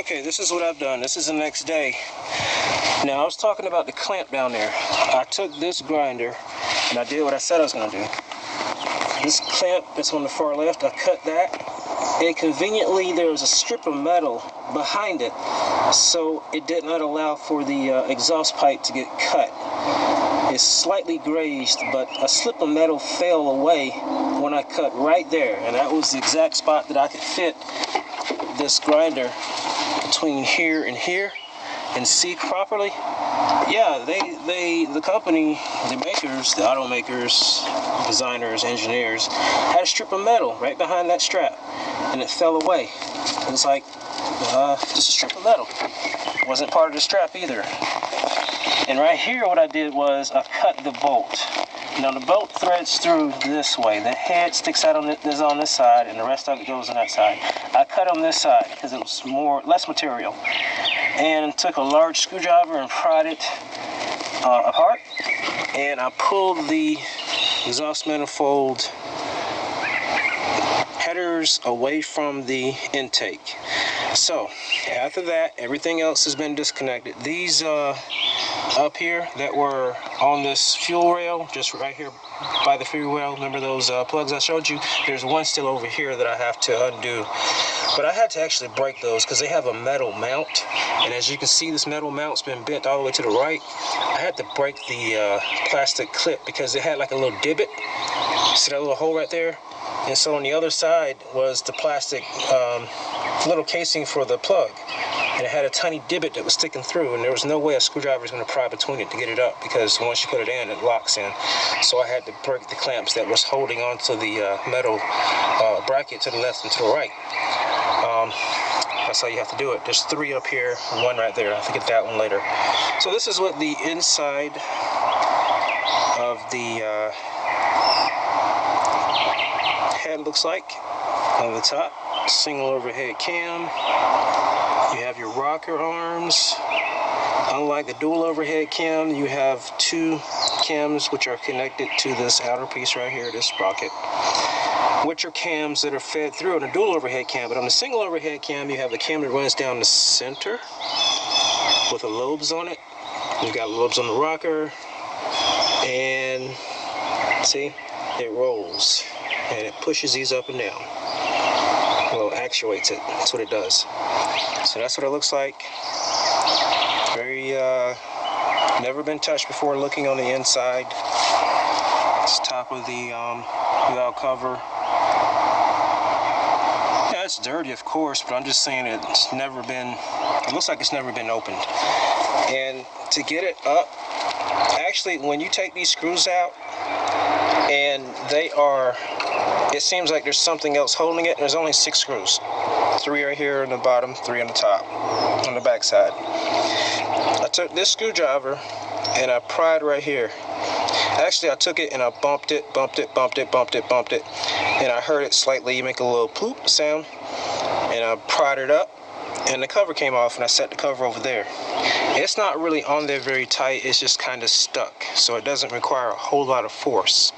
Okay, this is what I've done. This is the next day. Now, I was talking about the clamp down there. I took this grinder and I did what I said I was going to do. This clamp that's on the far left, I cut that. And conveniently, there was a strip of metal behind it, so it did not allow for the exhaust pipe to get cut. It's slightly grazed, but a slip of metal fell away when I cut right there, and that was the exact spot that I could fit this grinder between here and see properly. Yeah, the company, the makers, the automakers, designers, engineers, had a strip of metal right behind that strap, and it fell away. It was like, just a strip of metal. It wasn't part of the strap either. And right here, what I did was I cut the bolt. Now the bolt threads through this way. The head sticks out on this side, and the rest of it goes on that side. I cut on this side because it was less material, and took a large screwdriver and pried it apart. And I pulled the exhaust manifold headers away from the intake. So after that, everything else has been disconnected. These up here that were on this fuel rail, just right here by the fuel rail, remember those plugs I showed you? There's one still over here that I have to undo, but I had to actually break those because they have a metal mount, and as you can see, this metal mount's been bent all the way to the right. I had to break the plastic clip because it had like a little divot. See that little hole right there? And so on the other side was the plastic little casing for the plug, and it had a tiny divot that was sticking through, and there was no way a screwdriver was going to pry between it to get it up, because once you put it in, it locks in. So I had to break the clamps that was holding onto the metal bracket to the left and to the right. That's how you have to do it. There's 3 up here, 1 right there. I have to get that one later. So this is what the inside of the head looks like on the top. Single overhead cam. You have your rocker arms. Unlike the dual overhead cam, you have 2 cams which are connected to this outer piece right here, this sprocket, which are cams that are fed through on a dual overhead cam. But on the single overhead cam, you have the cam that runs down the center with the lobes on it. You've got lobes on the rocker, and see, it rolls and it pushes these up and down. Well, it actuates it. That's what it does. So that's what it looks like. Very never been touched before. Looking on the inside, it's top of the valve cover. Yeah, it's dirty, of course, but I'm just saying it's never been. It looks like it's never been opened. And to get it up, actually, when you take these screws out, and they are, it seems like there's something else holding it. There's only 6 screws. 3 right here on the bottom, 3 on the top, on the back side. I took this screwdriver and I pried right here. Actually, I took it and I bumped it, and I heard it slightly make a little ploop sound, and I pried it up, and the cover came off, and I set the cover over there. It's not really on there very tight, it's just kind of stuck, so it doesn't require a whole lot of force.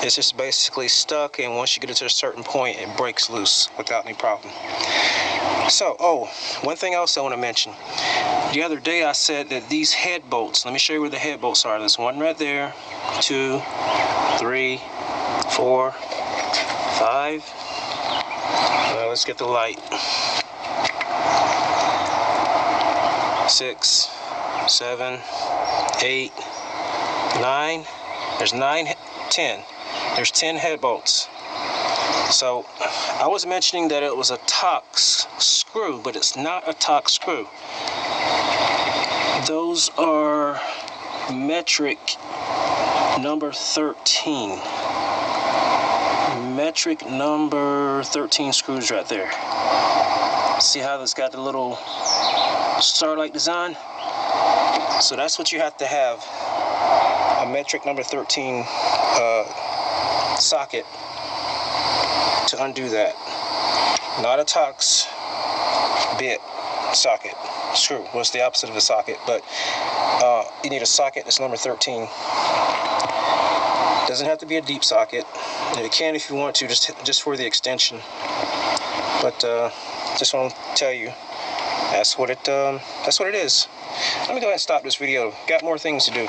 It's just basically stuck, and once you get it to a certain point, it breaks loose without any problem. So, one thing else I want to mention. The other day I said that these head bolts, let me show you where the head bolts are. There's 1 right there, 2, 3, 4, 5. Let's get the light. 6, 7, 8, 9. There's 9, 10. There's 10 head bolts. So I was mentioning that it was a Tox screw, but it's not a Tox screw. Those are metric number 13. Metric number 13 screws right there. See how it's got the little star-like design? So that's what you have to have. A metric number 13 socket to undo that. Not a Tox bit socket. Screw. Well, it's the opposite of a socket, but you need a socket that's number 13. Doesn't have to be a deep socket. It can if you want to, just for the extension. But just want to tell you, that's what it is. Let me go ahead and stop this video. Got more things to do.